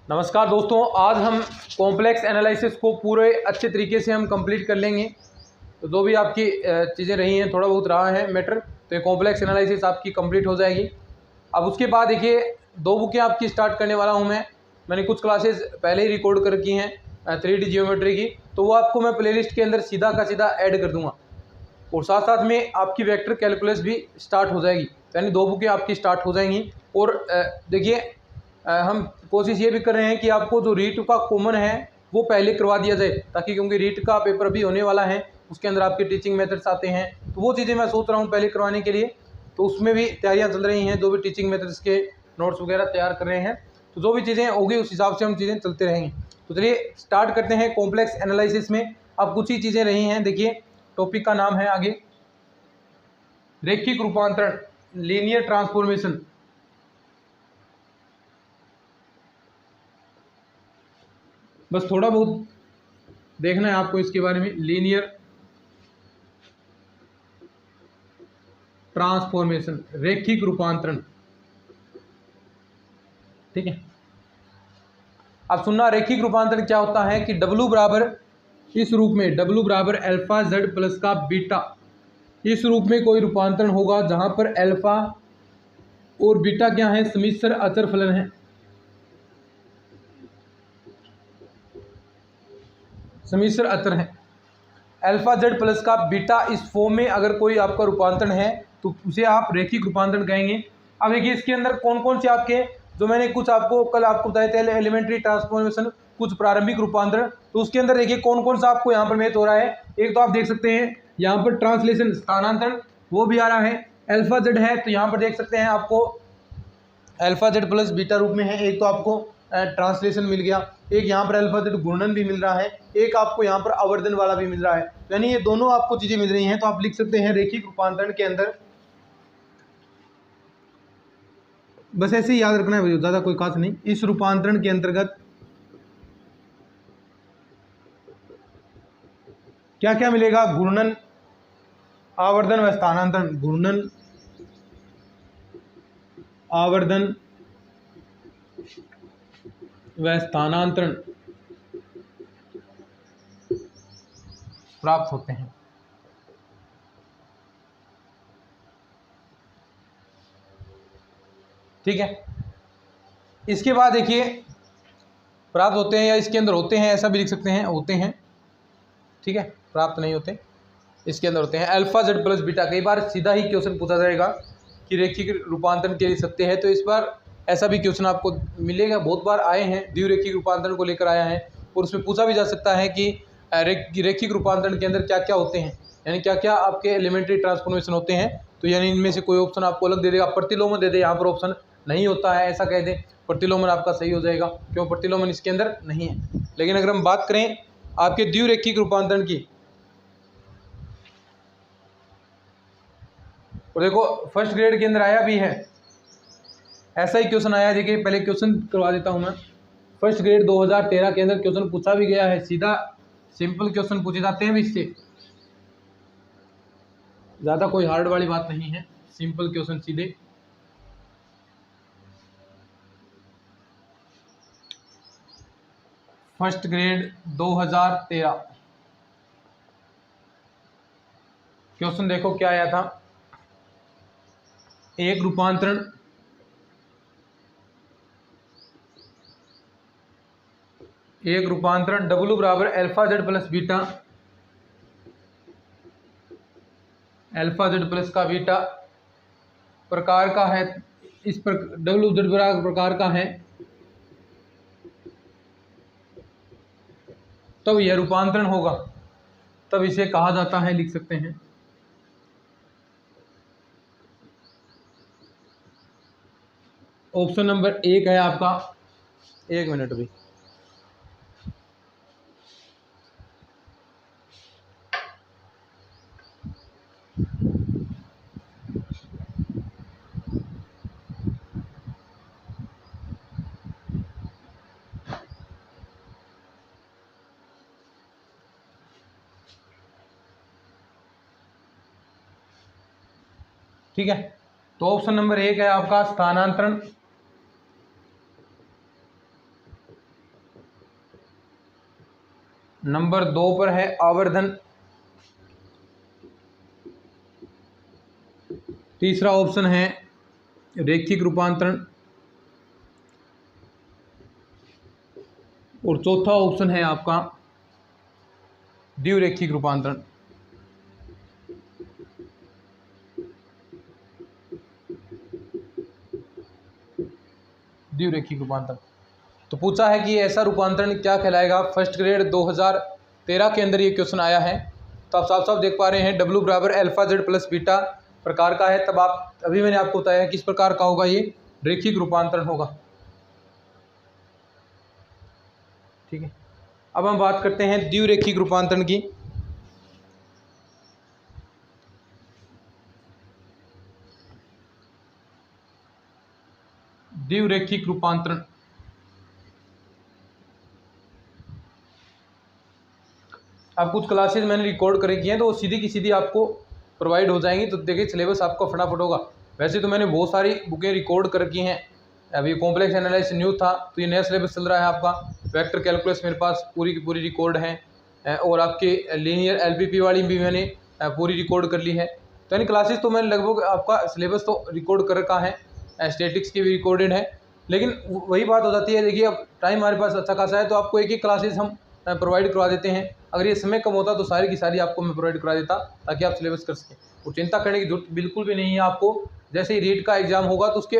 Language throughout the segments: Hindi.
नमस्कार दोस्तों, आज हम कॉम्प्लेक्स एनालिसिस को पूरे अच्छे तरीके से हम कंप्लीट कर लेंगे। तो जो भी आपकी चीज़ें रही हैं, थोड़ा बहुत रहा है मैटर, तो ये कॉम्प्लेक्स एनालिसिस आपकी कंप्लीट हो जाएगी। अब उसके बाद देखिए, 2 बुकें आपकी स्टार्ट करने वाला हूँ मैंने कुछ क्लासेस पहले ही रिकॉर्ड कर रखी हैं 3D जियोमेट्री की, तो वो आपको मैं प्लेलिस्ट के अंदर सीधा का सीधा ऐड कर दूँगा। और साथ साथ में आपकी वेक्टर कैलकुलस भी स्टार्ट हो जाएगी, यानी 2 बुकें आपकी स्टार्ट हो जाएंगी। और देखिए, हम कोशिश ये भी कर रहे हैं कि आपको जो रीट का कॉमन है वो पहले करवा दिया जाए, ताकि क्योंकि रीट का पेपर भी होने वाला है, उसके अंदर आपके टीचिंग मेथड्स आते हैं, तो वो चीज़ें मैं सोच रहा हूँ पहले करवाने के लिए। तो उसमें भी तैयारियाँ चल रही हैं, जो भी टीचिंग मेथड्स के नोट्स वगैरह तैयार कर रहे हैं, तो जो भी चीज़ें होगी उस हिसाब से हम चीज़ें चलते रहेंगे। तो चलिए स्टार्ट करते हैं। कॉम्प्लेक्स एनालिसिस में अब कुछ ही चीज़ें रही हैं। देखिए, टॉपिक का नाम है आगे रैखिक रूपांतरण, लीनियर ट्रांसफॉर्मेशन। बस थोड़ा बहुत देखना है आपको इसके बारे में, लीनियर ट्रांसफॉर्मेशन, रैखिक रूपांतरण। ठीक है, अब सुनना, रैखिक रूपांतरण क्या होता है कि W बराबर इस रूप में, W बराबर अल्फा जेड प्लस का बीटा, इस रूप में कोई रूपांतरण होगा जहां पर अल्फा और बीटा क्या है, सम्मिश्र अचर फलन है। सम्मिश्र अचर है। अल्फा जेड प्लस का बीटा इस फॉर्म में अगर कोई आपका रूपांतरण है तो उसे आप रैखिक रूपांतरण कहेंगे। अब देखिए, इसके अंदर कौन कौन से आपके, जो मैंने कुछ आपको कल आपको बताए थे, एलिमेंट्री ट्रांसफॉर्मेशन, कुछ प्रारंभिक रूपांतरण, तो उसके अंदर देखिए कौन कौन सा आपको यहाँ पर मैच हो रहा है। एक तो आप देख सकते हैं यहाँ पर ट्रांसलेशन, स्थानांतरण, वो भी आ रहा है। अल्फा जेड है तो यहाँ पर देख सकते हैं आपको अल्फा जेड प्लस बीटा रूप में है। एक तो आपको ट्रांसलेशन मिल गया, एक यहाँ पर अल्फा जेड घूर्णन भी मिल रहा है, एक आपको यहाँ पर आवर्धन वाला भी मिल रहा है, यानी ये दोनों आपको चीजें मिल रही हैं। तो आप लिख सकते हैं रैखिक रूपांतरण के अंदर, बस ऐसे ही याद रखना है, ज्यादा कोई खास नहीं। इस रूपांतरण के अंतर्गत क्या क्या मिलेगा, घूर्णन, आवर्धन व स्थानांतरण। घूर्णन, आवर्धन व स्थानांतरण प्राप्त होते हैं। ठीक है, इसके बाद देखिए, प्राप्त होते हैं या इसके अंदर होते हैं, ऐसा भी लिख सकते हैं, होते हैं। ठीक है, प्राप्त नहीं होते, इसके अंदर होते हैं। अल्फा जेड प्लस बीटा, कई बार सीधा ही क्वेश्चन पूछा जाएगा कि रैखिक रूपांतरण के लिए सत्य है, तो इस बार ऐसा भी क्वेश्चन आपको मिलेगा। बहुत बार आए हैं, द्विरैखिक रूपांतरण को लेकर आया है, और उसमें पूछा भी जा सकता है कि रैखिक रूपांतरण के अंदर क्या क्या होते हैं, यानी क्या क्या आपके एलिमेंट्री ट्रांसफॉर्मेशन होते हैं। तो यानी इनमें से कोई ऑप्शन आपको अलग दे देगा, प्रतिलोमन दे दे, यहाँ पर ऑप्शन नहीं होता है, ऐसा कह दें, प्रतिलोमन आपका सही हो जाएगा, क्यों, प्रतिलोमन इसके अंदर नहीं है। लेकिन अगर हम बात करें आपके द्विरैखिक रूपांतरण की, और देखो फर्स्ट ग्रेड के अंदर आया भी है, ऐसा ही क्वेश्चन आया। देखिए, पहले क्वेश्चन करवा देता हूं मैं। फर्स्ट ग्रेड 2013 के अंदर क्वेश्चन पूछा भी गया है, सीधा सिंपल क्वेश्चन पूछे जाते हैं भी इससे, ज़्यादा कोई हार्ड वाली बात नहीं है, सिंपल क्वेश्चन सीधे। फर्स्ट ग्रेड 2013 क्वेश्चन देखो क्या आया था। एक रूपांतरण, W बराबर alpha Z plus beta, alpha Z plus का बीटा प्रकार का है, इस पर W जेड प्रकार का है, तब यह रूपांतरण होगा, तब इसे कहा जाता है, लिख सकते हैं ऑप्शन नंबर 1 है आपका। 1 मिनट भी, ठीक है। तो ऑप्शन नंबर 1 है आपका स्थानांतरण, नंबर 2 पर है आवर्धन, तीसरा ऑप्शन है रैखिक रूपांतरण और चौथा ऑप्शन है आपका द्विरैखिक रूपांतरण। द्विरैखिक रूपांतरण तो पूछा है कि ऐसा रूपांतरण क्या कहलाएगा। फर्स्ट ग्रेड 2013 के अंदर ये क्वेश्चन आया है। तो आप साफ साफ देख पा रहे हैं W बराबर अल्फा जेड प्लस बीटा प्रकार का है। तब आप अभी मैंने आपको बताया किस प्रकार का होगा, ये रैखिक रूपांतरण होगा। ठीक है, अब हम बात करते हैं द्विरैखिक रूपांतरण की। द्विरैखिक रूपांतरण अब कुछ क्लासेस मैंने रिकॉर्ड कर की हैं तो वो सीधी की सीधी आपको प्रोवाइड हो जाएंगी। तो देखिए सिलेबस आपका फटाफट होगा। वैसे तो मैंने बहुत सारी बुकें रिकॉर्ड कर की हैं। अभी कॉम्प्लेक्स एनालिसिस न्यू था तो ये नया सिलेबस चल रहा है आपका। वेक्टर कैलकुलस मेरे पास पूरी की पूरी रिकॉर्ड है और आपके लीनियर LPP वाली भी मैंने पूरी रिकॉर्ड कर ली है। तो यानी क्लासेस तो मैंने लगभग आपका सिलेबस तो रिकॉर्ड कर रखा है। स्टैटिक्स की भी रिकॉर्डेड है। लेकिन वही बात हो जाती है, देखिए अब टाइम हमारे पास अच्छा खासा है तो आपको एक एक क्लासेस हम प्रोवाइड करवा देते हैं। अगर ये समय कम होता तो सारी की सारी आपको मैं प्रोवाइड करा देता ताकि आप सिलेबस कर सकें। और चिंता करने की जरूरत बिल्कुल भी नहीं है आपको। जैसे ही रीट का एग्जाम होगा तो उसके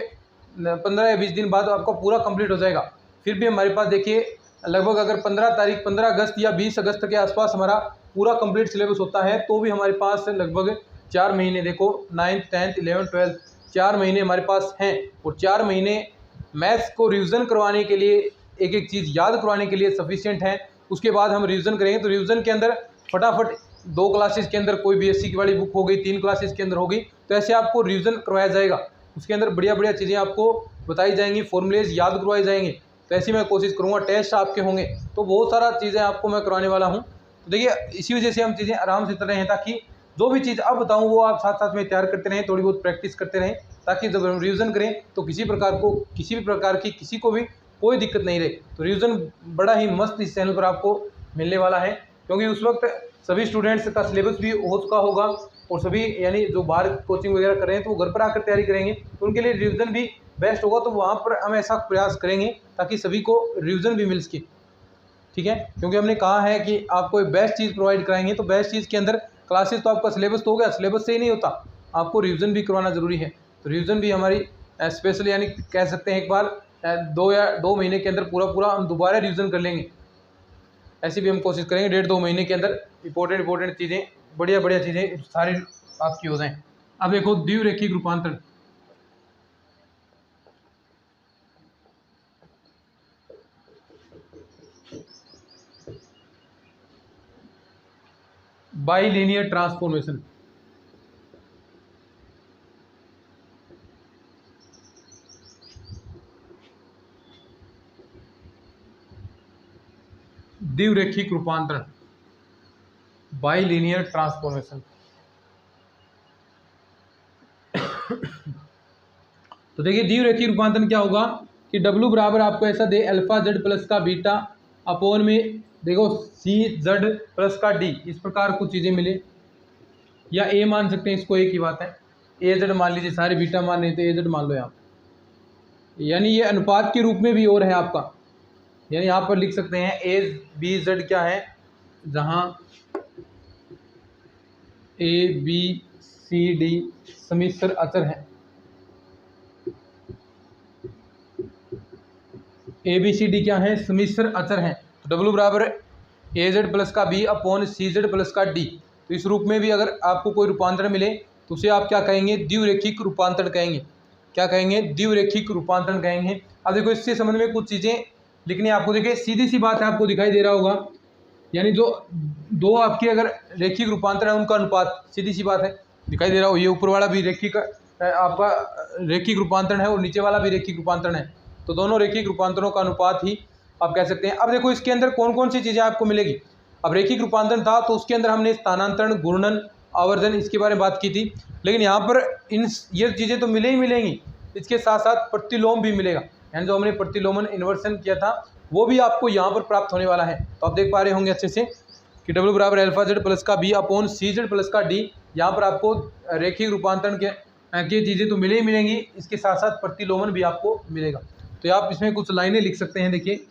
15 या 20 दिन बाद आपका पूरा कंप्लीट हो जाएगा। फिर भी हमारे पास देखिए लगभग अगर 15 अगस्त या 20 अगस्त के आसपास हमारा पूरा कंप्लीट सिलेबस होता है तो भी हमारे पास लगभग 4 महीने, देखो 9th 10th 11th 12th 4 महीने हमारे पास हैं। और 4 महीने मैथ्स को रिविज़न करवाने के लिए, एक एक चीज़ याद करवाने के लिए सफिशिएंट है। उसके बाद हम रिवीजन करेंगे तो रिवीजन के अंदर फटाफट 2 क्लासेस के अंदर कोई BSc की वाली बुक हो गई, 3 क्लासेस के अंदर होगी, तो ऐसे आपको रिवीजन करवाया जाएगा। उसके अंदर बढ़िया बढ़िया चीज़ें आपको बताई जाएंगी, फॉर्मूलेज याद करवाए जाएंगे। तो ऐसी मैं कोशिश करूँगा। टेस्ट आपके होंगे तो बहुत सारा चीज़ें आपको मैं करवाने वाला हूँ। तो देखिए इसी वजह से हम चीज़ें आराम से चल रहे हैं ताकि जो भी चीज़ अब बताऊँ वो आप साथ साथ में तैयार करते रहें, थोड़ी बहुत प्रैक्टिस करते रहें ताकि जब हम रिवीजन करें तो किसी भी प्रकार की किसी को भी कोई दिक्कत नहीं रहे। तो रिवीजन बड़ा ही मस्त इस चैनल पर आपको मिलने वाला है, क्योंकि उस वक्त सभी स्टूडेंट्स का सिलेबस भी हो चुका होगा और सभी यानी जो बाहर कोचिंग वगैरह कर रहे हैं तो वो घर पर आकर तैयारी करेंगे तो उनके लिए रिवीजन भी बेस्ट होगा। तो वहाँ पर हम ऐसा प्रयास करेंगे ताकि सभी को रिवीजन भी मिल सके। ठीक है, क्योंकि हमने कहा है कि आपको एक बेस्ट चीज़ प्रोवाइड कराएंगे तो बेस्ट चीज़ के अंदर क्लासेस तो आपका सिलेबस तो हो गया, सिलेबस से ही नहीं होता, आपको रिवीजन भी करवाना ज़रूरी है। तो रिवीजन भी हमारी स्पेशल यानी कह सकते हैं एक बार 2 महीने के अंदर पूरा हम दोबारा रिवीजन कर लेंगे। ऐसी भी हम कोशिश करेंगे 1.5-2 महीने के अंदर इंपॉर्टेंट चीज़ें, बढ़िया चीज़ें सारी आपकी हो जाएं। अब देखो द्विरैखिक रूपांतरण। Bilinear transformation. द्विरैखिक रूपांतरण, बाइलिनियर ट्रांसफॉर्मेशन। तो देखिए द्विरैखिक रूपांतरण क्या होगा कि W बराबर आपको ऐसा दे अल्फा जेड प्लस का बीटा अपोन में देखो CZ प्लस का D, इस प्रकार कुछ चीज़ें मिले या A मान सकते हैं, इसको एक ही बात है। AZ मान लीजिए, सारे बीटा मान नहीं तो AZ मान लो यहाँ, यानी ये अनुपात के रूप में भी और है आपका। यानी यहाँ पर लिख सकते हैं ABZ क्या है, जहाँ ABCD समिश्र अचर है। ABCD क्या है, समिश्र अचर हैं। तो W बराबर AZ प्लस का B अपॉन CZ प्लस का D। तो इस रूप में भी अगर आपको कोई रूपांतरण मिले तो उसे आप क्या कहेंगे, द्विरैखिक रूपांतरण कहेंगे। क्या कहेंगे, द्विरैखिक रूपांतरण कहेंगे। अब देखो इससे संबंध में कुछ चीज़ें लिखनी है आपको। देखिए सीधी सी बात है, आपको दिखाई दे रहा होगा, यानी जो दो आपके अगर रैखिक रूपांतरण है उनका अनुपात, सीधी सी बात है, दिखाई दे रहा हो। ये ऊपर वाला भी रैखिक आपका रैखिक रूपांतरण है और नीचे वाला भी रैखिक रूपांतरण है। तो दोनों रैखिक रूपांतरों का अनुपात ही आप कह सकते हैं। अब देखो इसके अंदर कौन कौन सी चीज़ें आपको मिलेगी। अब रैखिक रूपांतरण था तो उसके अंदर हमने स्थानांतरण, घूर्णन आवर्धन, इसके बारे में बात की थी। लेकिन यहाँ पर ये चीज़ें तो मिले ही मिलेंगी, इसके साथ साथ प्रतिलोम भी मिलेगा, यानी जो हमने प्रतिलोमन इन्वर्सन किया था वो भी आपको यहाँ पर प्राप्त होने वाला है। तो आप देख पा रहे होंगे अच्छे से कि W बराबर अल्फा जेड प्लस का बी अपॉन सी जेड प्लस का डी। यहाँ पर आपको रेखिक रूपांतरण के चीज़ें तो मिले ही मिलेंगी, इसके साथ साथ प्रतिलोमन भी आपको मिलेगा। तो आप इसमें कुछ लाइनें लिख सकते हैं, देखिए।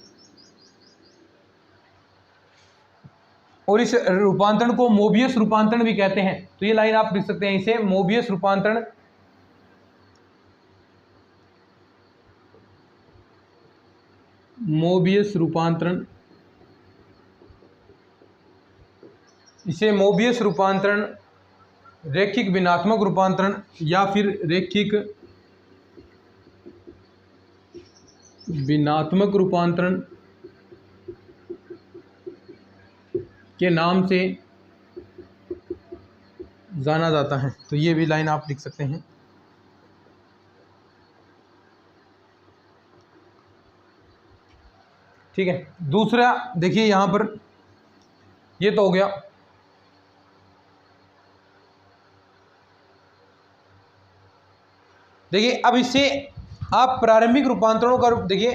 और इस रूपांतरण को मोबियस रूपांतरण भी कहते हैं, तो ये लाइन आप लिख सकते हैं, इसे मोबियस रूपांतरण इसे मोबियस रूपांतरण, रैखिक भिन्नात्मक रूपांतरण या फिर रैखिक भिन्नात्मक रूपांतरण के नाम से जाना जाता है। तो ये भी लाइन आप लिख सकते हैं। ठीक है, दूसरा देखिए यहाँ पर ये तो हो गया। देखिए अब इससे आप प्रारंभिक रूपांतरणों का देखिए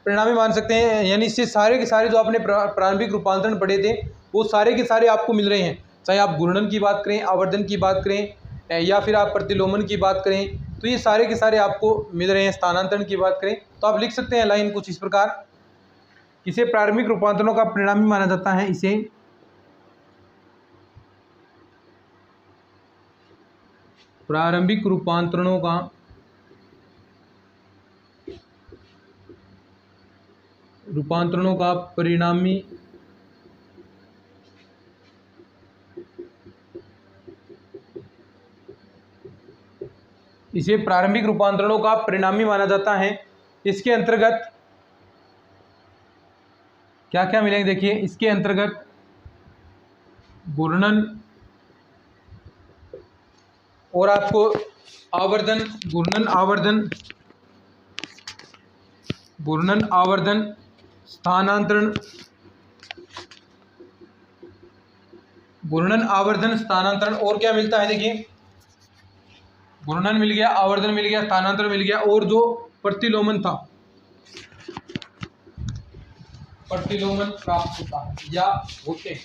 परिणामी मान सकते हैं, यानी इससे सारे के सारे जो आपने प्रारंभिक रूपांतरण पढ़े थे वो सारे के सारे आपको मिल रहे हैं, चाहे आप घूर्णन की बात करें, आवर्धन की बात करें या फिर आप प्रतिलोमन की बात करें, तो ये सारे के सारे आपको मिल रहे हैं। स्थानांतरण की बात करें तो आप लिख सकते हैं लाइन कुछ इस प्रकार, इसे प्रारंभिक रूपांतरणों का परिणामी माना जाता है, इसे प्रारंभिक रूपांतरणों का परिणामी इसे प्रारंभिक रूपांतरणों का परिणामी माना जाता है। इसके अंतर्गत क्या क्या मिलेंगे, देखिए इसके अंतर्गत घूर्णन और आपको आवर्धन, घूर्णन आवर्धन, स्थानांतरण, घूर्णन आवर्धन स्थानांतरण, और क्या मिलता है, देखिए घूर्णन मिल गया, आवर्धन मिल गया, स्थानांतरण मिल गया, और जो प्रतिलोमन था, प्रतिलोमन प्राप्त होता है या होते हैं।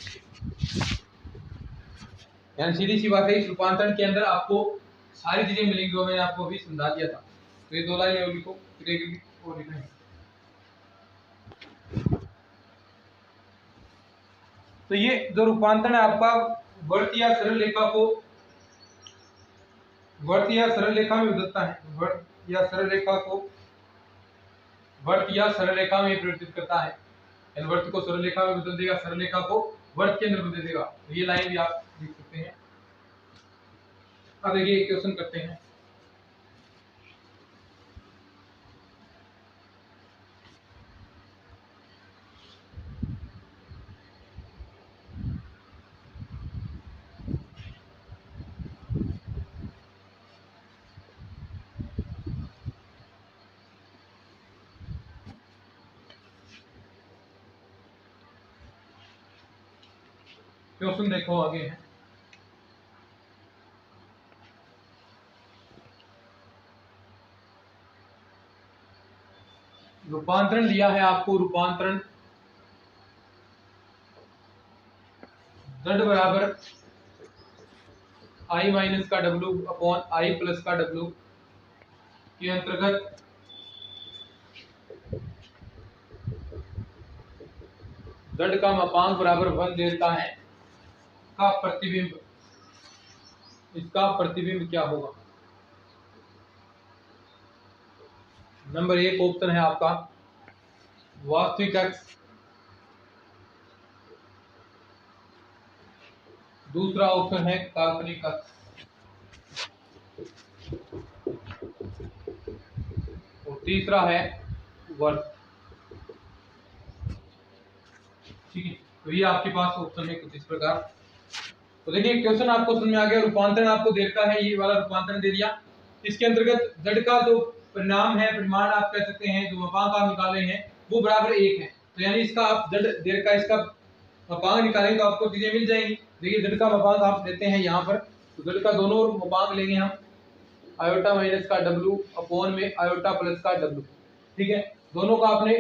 यानी सीधी सी बात है, इस रूपांतरण के अंदर आपको सारी चीजें मिलेंगी जो मैंने आपको अभी समझा दिया था। तो ये दो लाइन और लिखो, और लिखना है। तो ये जो रूपांतरण है आपका वर्त या सरल रेखा में बदलता है, वर्त या सरल रेखा में परिवर्तित करता है। वर्त को सरल रेखा में बदल देगा, सरल रेखा को वर्त के अंदर बदल देगा। तो ये लाइन भी आप लिख सकते हैं। अब देखिए क्वेश्चन करते हैं। क्वेश्चन देखो आगे है। रूपांतरण दिया है आपको, रूपांतरण z बराबर i माइनस का w अपॉन i प्लस का w के अंतर्गत z का मापांक बराबर 1 देता है का प्रतिबिंब, इसका प्रतिबिंब क्या होगा। नंबर 1 ऑप्शन है आपका वास्तविक अक्ष, दूसरा ऑप्शन है काल्पनिक अक्ष, और तीसरा है वर्त। ठीक है, तो ये आपके पास ऑप्शन है कुछ इस प्रकार। तो देखिए क्वेश्चन आपको समझ में आ गया। रूपांतरण आपको दे रखा है, ये वाला रूपांतरण दे दिया। इसके अंतर्गत z का जो परिणाम है, परिमाण आप कह सकते हैं, जो मापांक आप निकाल रहे हैं वो बराबर 1 है। तो यानी इसका आप z देर का इसका मापांक निकालेंगे तो आपको चीजें मिल जाएंगी। देखिए z का मापांक आप देते हैं यहाँ पर, तो z का दोनों मापांक लेंगे हम आयोटा माइनस का w अपॉन में आयोटा प्लस का w। ठीक है, दोनों का आपने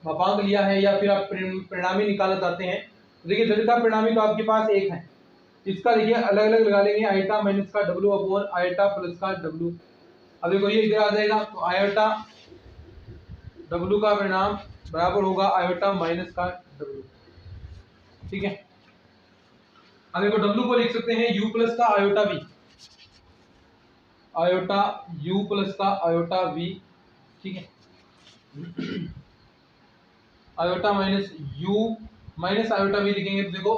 मापांक लिया है या फिर आप परिणामी निकालना चाहते हैं। तो देखिए z का परिणामी तो आपके पास एक है, इसका देखिए अलग अलग लगा लेंगे, आयोटा माइनस का w अपॉन आयोटा प्लस का w। अब देखो ये इधर आ जाएगा, तो आयोटा w का परिणाम बराबर होगा आयोटा माइनस का w। ठीक है, अब देखो w को लिख सकते हैं u प्लस का iota v, iota u plus का आयोटा v। ठीक है, iota minus u minus iota v लिखेंगे तो देखो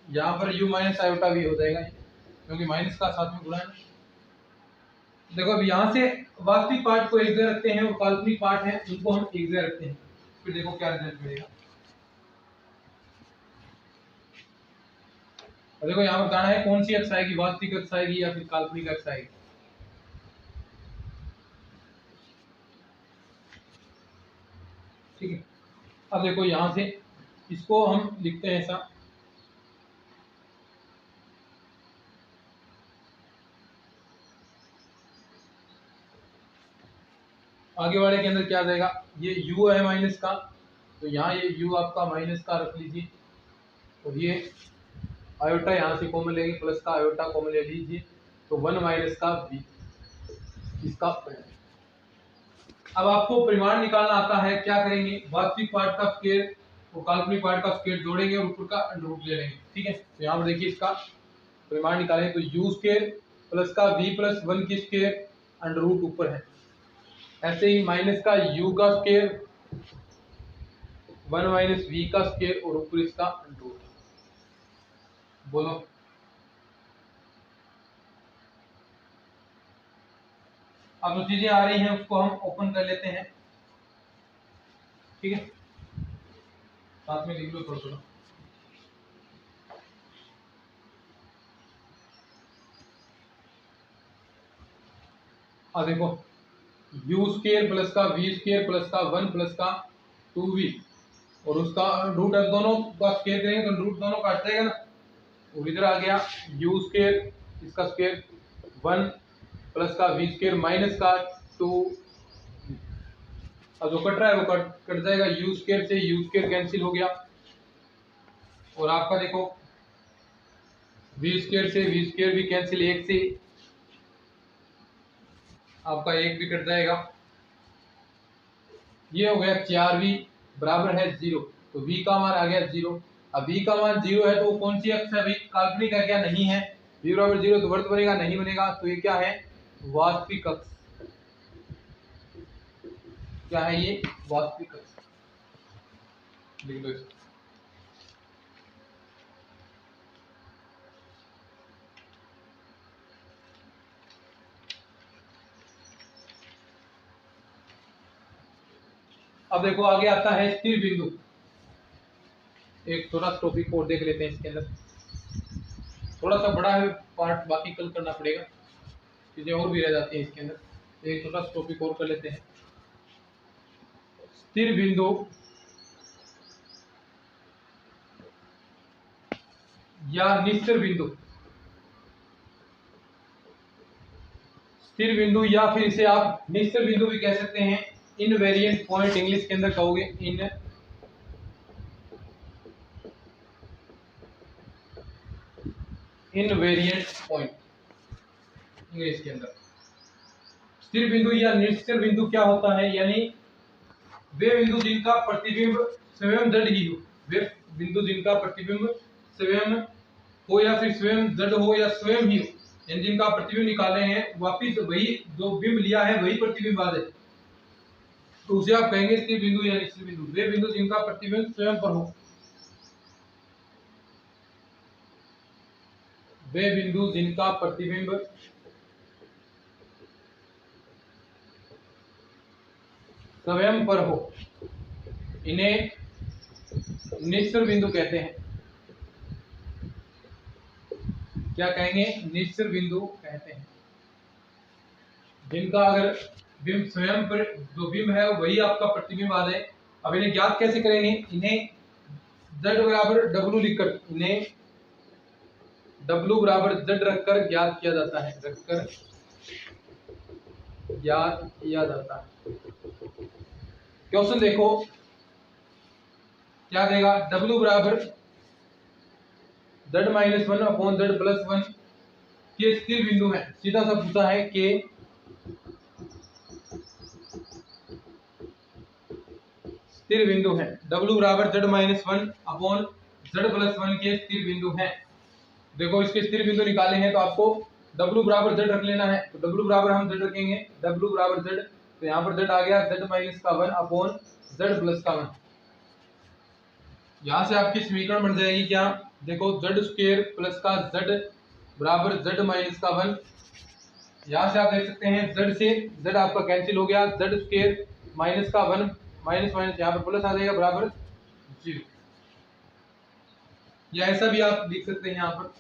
यहाँ पर u माइनस आयोटा v हो जाएगा, क्योंकि माइनस का साथ में गुणा है। देखो अब यहाँ से वास्तविक पार्ट को एक जगह रखते हैं और काल्पनिक पार्ट है उनको हम एक जगह रखते हैं, फिर देखो क्या रिजल्ट मिलेगा। और देखो यहाँ पर बताना है कौन सी अक्ष आएगी, वास्तविक अक्ष आएगी या फिर काल्पनिक अक्ष आएगी। ठीक है, अब देखो यहाँ से इसको हम लिखते हैं ऐसा, आगे वाले के अंदर क्या आ जाएगा, ये u है माइनस का, तो यहाँ ये u आपका माइनस का रख लीजिए, और ये आयोटा यहाँ से कॉमन लेंगे, प्लस का आयोटा कॉमन ले लीजिए, तो 1 माइनस का v इसका परिणाम। अब आपको परिमाण निकालना आता है, क्या करेंगे, वास्तविक पार्ट का स्क्वायर और काल्पनिक पार्ट का स्क्वायर जोड़ेंगे और ऊपर का अंडर रूट ले लेंगे। ठीक है, तो यहाँ पर देखिए इसका परिमाण निकालेंगे, तो u स्क्वायर प्लस का v प्लस 1 की स्क्वायर अंडर रूट ऊपर है, ऐसे ही माइनस का u का स्क्वायर 1 माइनस v का स्क्वायर और ऊपर इसका अंडर रूट। बोलो, अब जो चीजें आ रही हैं उसको हम ओपन कर लेते हैं। ठीक है, साथ में लिख लो थोड़ा थोड़ा। अब देखो u स्क्वायर प्लस का v स्क्वायर प्लस का 1 प्लस का 2v और उसका रूट दोनों का स्क्वायर करेंगे तो रूट दोनों काट जाएगा ना, और इधर आ गया u स्क्वायर इसका स्क्वायर 1 प्लस का v स्क्वायर माइनस का 2। अब जो कट रहा है वो कट जाएगा, u स्क्वायर से u स्क्वायर कैंसिल हो गया, और आपका देखो v स्क्वायर से v स्क्वायर भी कैंसिल, एक से आपका एक भी कट जाएगा। ये हो गया 4v बराबर है 0, तो v का मान आ गया 0। अब v का मान 0 है तो कौन सी अक्ष है भाई, काल्पनिक है क्या, नहीं है, v बराबर 0 तो वर्त बनेगा, नहीं बनेगा, तो ये क्या है, वास्तविक अक्ष। क्या है ये, वास्तविक अक्ष, लिख लो इसको। अब देखो आगे आता है स्थिर बिंदु, एक छोटा टॉपिक और देख लेते हैं, इसके अंदर थोड़ा सा बड़ा है पार्ट, बाकी कल करना पड़ेगा, चीजें और भी रह जाती हैं इसके अंदर, एक छोटा सा टॉपिक और कर लेते हैं। स्थिर बिंदु या निश्चर बिंदु, स्थिर बिंदु या फिर इसे आप निश्चर बिंदु भी कह सकते हैं, इनवेरिएंट पॉइंट इंग्लिश के अंदर कहोगे, इनवेरिएंट पॉइंट इंग्लिश के अंदर। स्थिर बिंदु या निश्चर बिंदु क्या होता है, यानी वे बिंदु जिनका प्रतिबिंब स्वयं जड़ ही हो, वे बिंदु जिनका प्रतिबिंब स्वयं हो या फिर स्वयं जड़ हो या स्वयं ही हो, यानी जिनका प्रतिबिंब निकाले हैं वापिस वही जो बिंब लिया है वही प्रतिबिंब आ जाए, तो उसे आप कहेंगे स्थिर बिंदु या निश्चर बिंदु। वे बिंदु जिनका प्रतिबिंब स्वयं पर हो, वे बिंदु जिनका प्रतिबिंब स्वयं पर हो, इन्हें निश्चर बिंदु कहते हैं। क्या कहेंगे, निश्चर बिंदु कहते हैं, जिनका अगर बिंब स्वयं पर जो बिंब है वही आपका प्रतिबिंब आ जाए। अब इन्हें ज्ञात कैसे करेंगे, इन्हें z बराबर w लिखकर, इन्हें W बराबर Z रखकर ज्ञात किया जाता है, रखकर ज्ञात किया जाता है। क्वेश्चन देखो क्या देगा, W बराबर Z minus one upon Z plus one के स्थिर बिंदु है, सीधा सा पूछा है के स्थिर बिंदु है। W बराबर Z minus one upon Z plus one के स्थिर बिंदु है। देखो इसके स्थिर बिंदु निकाले हैं तो आपको W बराबर Z रख लेना है, तो W बराबर हम Z रखेंगे, W बराबर Z, तो यहाँ पर Z आ गया Z माइनस का वन अपॉन Z प्लस का वन। यहाँ से आपकी समीकरण बन जाएगी क्या, देखो Z स्क्वायर प्लस का Z बराबर Z माइनस का वन। यहाँ से आप देख सकते हैं Z से Z आपका कैंसिल हो गया, Z स्क्वायर माइनस का वन माइनस माइनस यहाँ पर प्लस आ जाएगा बराबर 0। या ऐसा भी आप लिख सकते हैं यहाँ पर,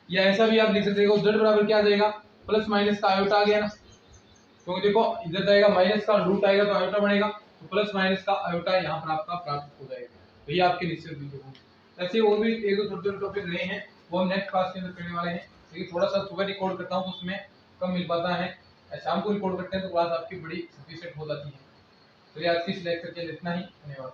या ऐसा भी आप लिख सकते हैं Z बराबर क्या आ जाएगा, प्लस माइनस का आयोटा आ गया ना, क्योंकि देखो इधर जाएगा माइनस का रूट आएगा तो आयोटा बनेगा, तो प्लस माइनस का आयोटा यहाँ पर आपका प्राप्त हो जाएगा। तो ये आपके निश्चित बिंदु होंगे। ऐसे और भी एक दो छोटे छोटे टॉपिक रहे हैं वो हम नेक्स्ट क्लास के अंदर करने वाले हैं, लेकिन थोड़ा सा सुबह रिकॉर्ड करता हूँ तो उसमें कम मिल पाता है, शाम को रिकॉर्ड करते हैं तो क्लास आपकी बड़ी सफिशिएंट हो जाती है। तो ये आज की इस लेक्चर के लिए इतना ही, धन्यवाद।